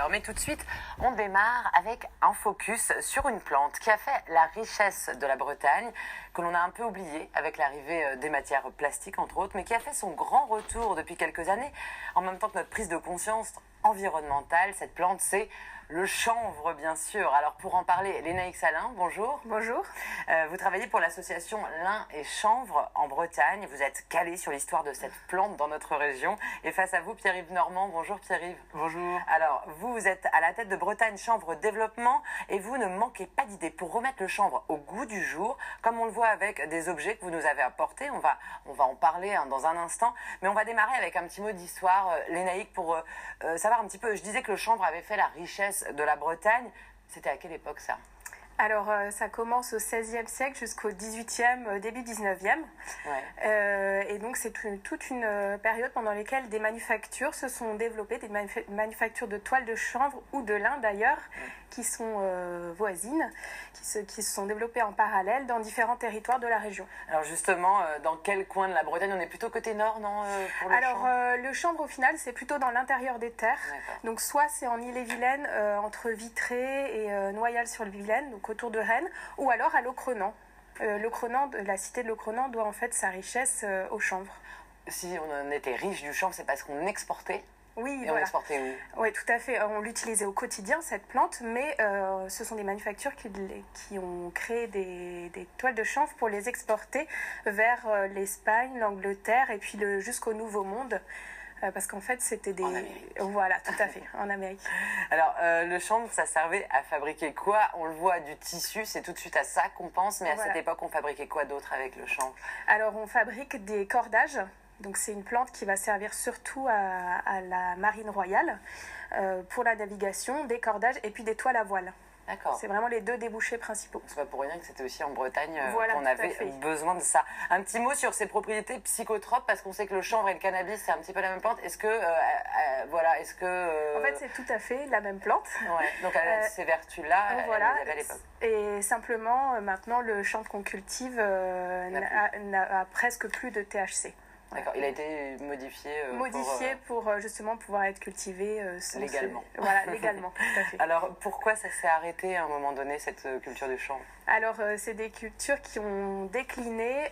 Mais tout de suite, on démarre avec un focus sur une plante qui a fait la richesse de la Bretagne, que l'on a un peu oublié avec l'arrivée des matières plastiques, entre autres, mais qui a fait son grand retour depuis quelques années, en même temps que notre prise de conscience environnementale. Cette plante, c'est le chanvre, bien sûr. Alors, pour en parler, Lénaïque Salin, bonjour. Bonjour. Vous travaillez pour l'association Lin et Chanvre en Bretagne. Vous êtes calé sur l'histoire de cette plante dans notre région. Et face à vous, Pierre-Yves Normand. Bonjour, Pierre-Yves. Bonjour. Alors, vous êtes à la tête de Bretagne Chanvre Développement et vous ne manquez pas d'idées pour remettre le chanvre au goût du jour, comme on le voit avec des objets que vous nous avez apportés. On va en parler dans un instant. Mais on va démarrer avec un petit mot d'histoire, Lénaïque, pour savoir un petit peu. Je disais que le chanvre avait fait la richesse de la Bretagne. C'était à quelle époque ça ? Alors, ça commence au XVIe siècle jusqu'au XVIIIe, début XIXe. Ouais. Et donc, c'est toute une période pendant laquelle des manufactures se sont développées, des manufactures de toile de chanvre ou de lin d'ailleurs, qui sont voisines, qui se sont développées en parallèle dans différents territoires de la région. Alors justement, dans quel coin de la Bretagne ? On est plutôt côté nord, non, pour le chanvre ? Le chanvre, au final, c'est plutôt dans l'intérieur des terres. D'accord. Donc, soit c'est en Ille-et-Vilaine, entre Vitré et Noyal-sur-le-Vilaine, donc autour de Rennes, ou alors à Locronan. La cité de Locronan doit en fait sa richesse au chanvre. Si on était riche du chanvre, c'est parce qu'on exportait. Oui, Et voilà. on exportait où ? Oui, tout à fait. On l'utilisait au quotidien, cette plante, mais ce sont des manufactures qui ont créé des toiles de chanvre pour les exporter vers l'Espagne, l'Angleterre et puis jusqu'au Nouveau Monde. Parce qu'en fait, c'était des... En Amérique. Voilà, tout à fait, en Amérique. Alors, le chanvre, ça servait à fabriquer quoi ? On le voit, du tissu, c'est tout de suite à ça qu'on pense, mais à Voilà. cette époque, on fabriquait quoi d'autre avec le chanvre ? Alors, on fabrique des cordages. Donc, c'est une plante qui va servir surtout à la marine royale pour la navigation, des cordages et puis des toiles à voile. D'accord. C'est vraiment les deux débouchés principaux. C'est pas pour rien que c'était aussi en Bretagne Voilà, qu'on tout à avait fait. besoin de ça. Un petit mot sur ses propriétés psychotropes, parce qu'on sait que le chanvre et le cannabis, c'est un petit peu la même plante. Est-ce que... En fait, c'est tout à fait la même plante. Ouais, donc elle a ces vertus-là, elle Voilà. les avait à l'époque. Et simplement, maintenant, le chanvre qu'on cultive n'a presque plus de THC. D'accord, il a été modifié pour justement pouvoir être cultivé légalement. Voilà, légalement, tout à fait. Alors, pourquoi ça s'est arrêté à un moment donné, cette culture du chanvre ? Alors, c'est des cultures qui ont décliné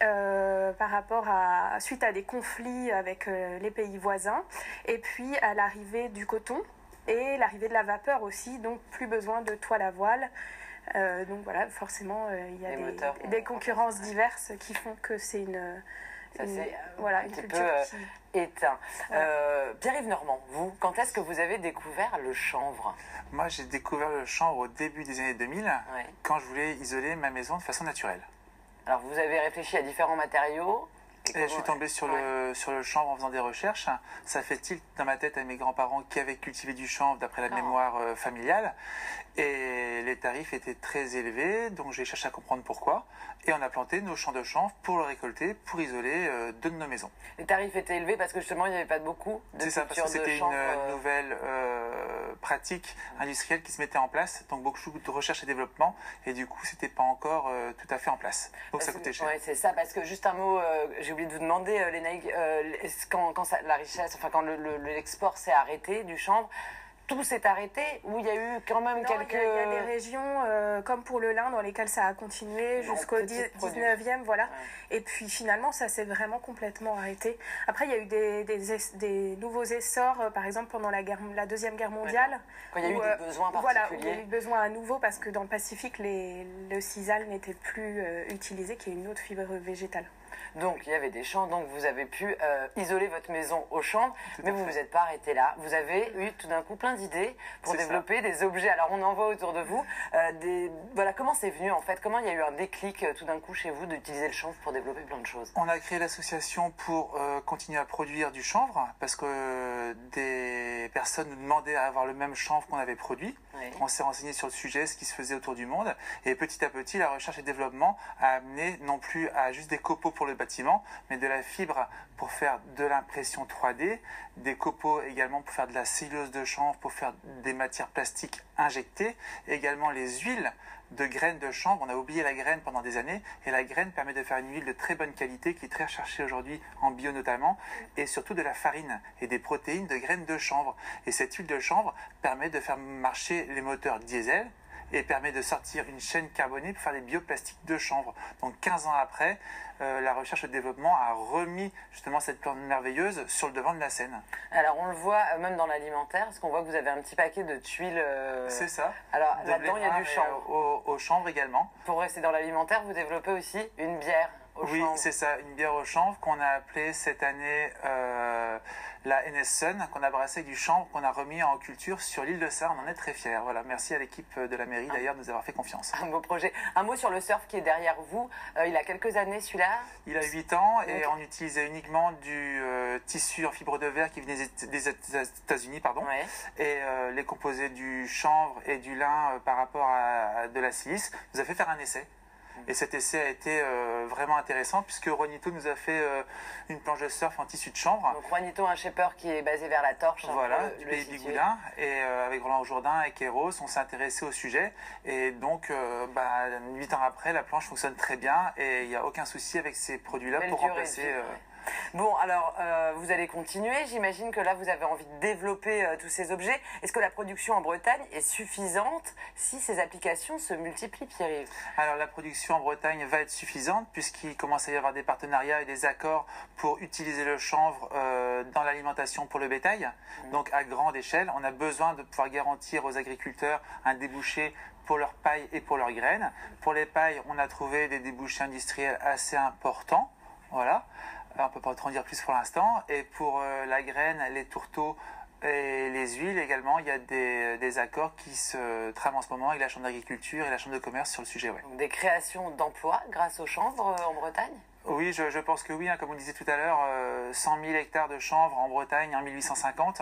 suite à des conflits avec les pays voisins, et puis à l'arrivée du coton et l'arrivée de la vapeur aussi, donc plus besoin de toile à voile. Donc voilà, forcément, il y a des concurrences diverses qui font que c'est une petit peu éteint. Voilà. Pierre-Yves Normand, vous, quand est-ce que vous avez découvert le chanvre ? Moi, j'ai découvert le chanvre au début des années 2000, quand je voulais isoler ma maison de façon naturelle. Alors, vous avez réfléchi à différents matériaux. Et je suis tombé sur le chanvre en faisant des recherches. Ça fait tilt dans ma tête à mes grands-parents qui avaient cultivé du chanvre d'après la mémoire familiale. Et les tarifs étaient très élevés, donc j'ai cherché à comprendre pourquoi. Et on a planté nos champs de chanvre pour le récolter, pour isoler deux de nos maisons. Les tarifs étaient élevés parce que justement il n'y avait pas beaucoup de culture de chanvre. C'est ça, parce que c'était une nouvelle pratique industrielle qui se mettait en place, donc beaucoup de recherche et développement, et du coup c'était pas encore tout à fait en place. Donc ça coûtait cher. Oui, c'est ça, parce que juste un mot, j'ai oublié de vous demander, Lénaïque, quand l'export s'est arrêté du chanvre, tout s'est arrêté ou il y a eu quand même quelques... Il y a des régions, comme pour le lin, dans lesquelles ça a continué jusqu'au 19e, voilà. Ouais. Et puis finalement, ça s'est vraiment complètement arrêté. Après, il y a eu des nouveaux essors, par exemple pendant la Deuxième Guerre mondiale. Quand il y a eu des besoins particuliers. Voilà, il y a eu besoin à nouveau parce que dans le Pacifique, le sisal n'était plus utilisé, qui est une autre fibre végétale. Donc il y avait des champs, donc vous avez pu isoler votre maison au chanvre, mais vous ne vous êtes pas arrêté là. Vous avez eu tout d'un coup plein d'idées pour développer des objets. Alors on en voit autour de vous. Comment c'est venu en fait ? Comment il y a eu un déclic tout d'un coup chez vous d'utiliser le chanvre pour développer plein de choses ? On a créé l'association pour continuer à produire du chanvre parce que des personnes nous demandaient à avoir le même chanvre qu'on avait produit. Oui. On s'est renseigné sur le sujet, ce qui se faisait autour du monde, et petit à petit la recherche et le développement a amené non plus à juste des copeaux pour pour le bâtiment, mais de la fibre pour faire de l'impression 3D, des copeaux également pour faire de la cellulose de chanvre, pour faire des matières plastiques injectées, et également les huiles de graines de chanvre. On a oublié la graine pendant des années, et la graine permet de faire une huile de très bonne qualité qui est très recherchée aujourd'hui en bio notamment, et surtout de la farine et des protéines de graines de chanvre. Et cette huile de chanvre permet de faire marcher les moteurs diesel et permet de sortir une chaîne carbonée pour faire des bioplastiques de chanvre. Donc 15 ans après, la recherche et le développement a remis justement cette plante merveilleuse sur le devant de la scène. Alors on le voit même dans l'alimentaire, parce qu'on voit que vous avez un petit paquet de tuiles. C'est ça. Alors là-dedans il y a du chanvre. Au chanvre également. Pour rester dans l'alimentaire, vous développez aussi une bière au chanvre. Oui, c'est ça, une bière au chanvre qu'on a appelée cette année la NS Sun, qu'on a brassé du chanvre, qu'on a remis en culture sur l'île de Sarre. On en est très fiers. Voilà, merci à l'équipe de la mairie d'ailleurs de nous avoir fait confiance. Un beau projet. Un mot sur le surf qui est derrière vous. Il a quelques années celui-là. Il a 8 ans et on utilisait uniquement du tissu en fibre de verre qui venait des États-Unis, pardon. Ouais. Et les composés du chanvre et du lin par rapport à de la silice nous a fait faire un essai. Et cet essai a été vraiment intéressant puisque Juanito nous a fait une planche de surf en tissu de chanvre. Donc Juanito, un shaper qui est basé vers la Torche. Voilà, du pays Bigoudin. Et avec Roland Jourdain et Kéros, on s'est intéressé au sujet. Et donc, 8 ans après, la planche fonctionne très bien et il n'y a aucun souci avec ces produits-là pour remplacer... Bon, alors, vous allez continuer. J'imagine que là, vous avez envie de développer tous ces objets. Est-ce que la production en Bretagne est suffisante si ces applications se multiplient, Pierre-Yves? Alors, la production en Bretagne va être suffisante puisqu'il commence à y avoir des partenariats et des accords pour utiliser le chanvre dans l'alimentation pour le bétail. Donc, à grande échelle, on a besoin de pouvoir garantir aux agriculteurs un débouché pour leur paille et pour leurs graines. Pour les pailles, on a trouvé des débouchés industriels assez importants. Voilà. On ne peut pas trop en dire plus pour l'instant. Et pour la graine, les tourteaux et les huiles également, il y a des accords qui se trament en ce moment avec la Chambre d'agriculture et la Chambre de commerce sur le sujet. Ouais. Des créations d'emplois grâce au chanvre en Bretagne? Oui, je pense que oui. Comme on disait tout à l'heure, 100 000 hectares de chanvre en Bretagne en 1850,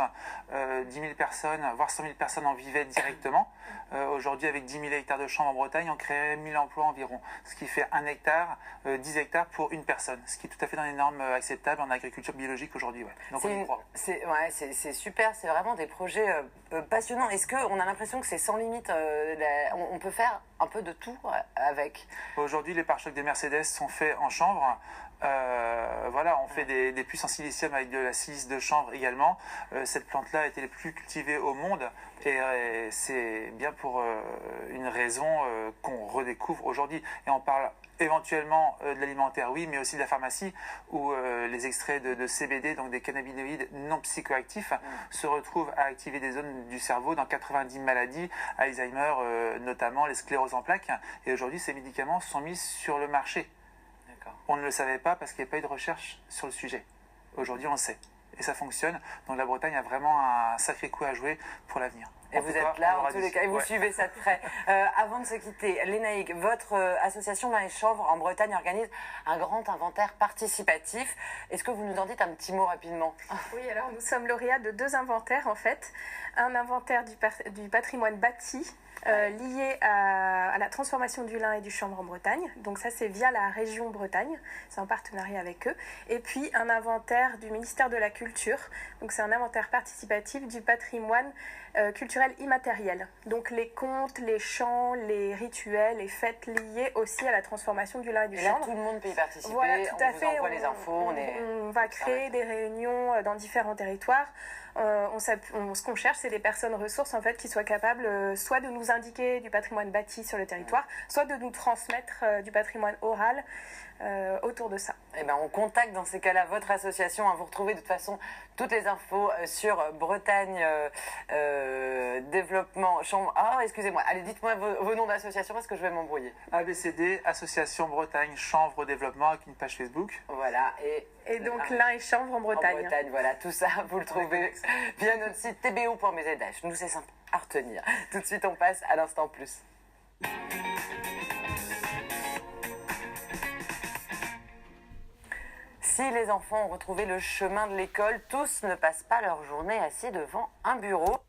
10 000 personnes, voire 100 000 personnes en vivaient directement. Aujourd'hui, avec 10 000 hectares de chanvre en Bretagne, on créerait 1 000 emplois environ, ce qui fait 1 hectare, 10 hectares pour une personne, ce qui est tout à fait dans les normes acceptables en agriculture biologique aujourd'hui. Ouais. Donc on y croit. C'est super, c'est vraiment des projets passionnants. Est-ce qu'on a l'impression que c'est sans limite, on peut faire un peu de tout avec? Aujourd'hui, les pare-chocs des Mercedes sont faits en chanvre. Voilà, on fait des puces en silicium avec de la silice de chanvre également. Cette plante-là a été la plus cultivée au monde et c'est bien pour une raison qu'on redécouvre aujourd'hui. Et on parle éventuellement de l'alimentaire, oui, mais aussi de la pharmacie où les extraits de CBD, donc des cannabinoïdes non psychoactifs, se retrouvent à activer des zones du cerveau dans 90 maladies, Alzheimer notamment, les scléroses en plaques. Et aujourd'hui, ces médicaments sont mis sur le marché. On ne le savait pas parce qu'il n'y a pas eu de recherche sur le sujet. Aujourd'hui, on le sait. Et ça fonctionne. Donc la Bretagne a vraiment un sacré coup à jouer pour l'avenir. Et vous êtes là en tous les cas, et vous suivez ça de près. Avant de se quitter, Lénaïque, votre association Lin et Chanvre en Bretagne organise un grand inventaire participatif. Est-ce que vous nous en dites un petit mot rapidement? Oui, alors nous sommes lauréats de 2 inventaires en fait. Un inventaire du patrimoine bâti lié à la transformation du lin et du chanvre en Bretagne. Donc ça, c'est via la région Bretagne. C'est en partenariat avec eux. Et puis un inventaire du ministère de la Culture. Donc c'est un inventaire participatif du patrimoine culturel immatériel. Donc les contes, les chants, les rituels, les fêtes liées aussi à la transformation du lin et du chanvre. Et là, tout le monde peut y participer. Voilà, tout à vous fait. Envoie les infos. On va créer des réunions dans différents territoires. Ce qu'on cherche, c'est des personnes ressources en fait, qui soient capables soit de nous indiquer du patrimoine bâti sur le territoire, soit de nous transmettre du patrimoine oral autour de ça. Eh ben, on contacte dans ces cas-là votre association. Vous retrouvez de toute façon toutes les infos sur Bretagne Développement Chambre. Ah, excusez-moi. Allez, dites-moi vos noms d'association parce que je vais m'embrouiller. ABCD, Association Bretagne Chanvre Développement avec une page Facebook. Voilà. Et donc Lin et Chanvre en Bretagne. En Bretagne, voilà. Tout ça, vous le trouvez via notre site tbo.mzh. Nous, c'est simple à retenir. Tout de suite, on passe à l'instant plus. Si les enfants ont retrouvé le chemin de l'école, tous ne passent pas leur journée assis devant un bureau.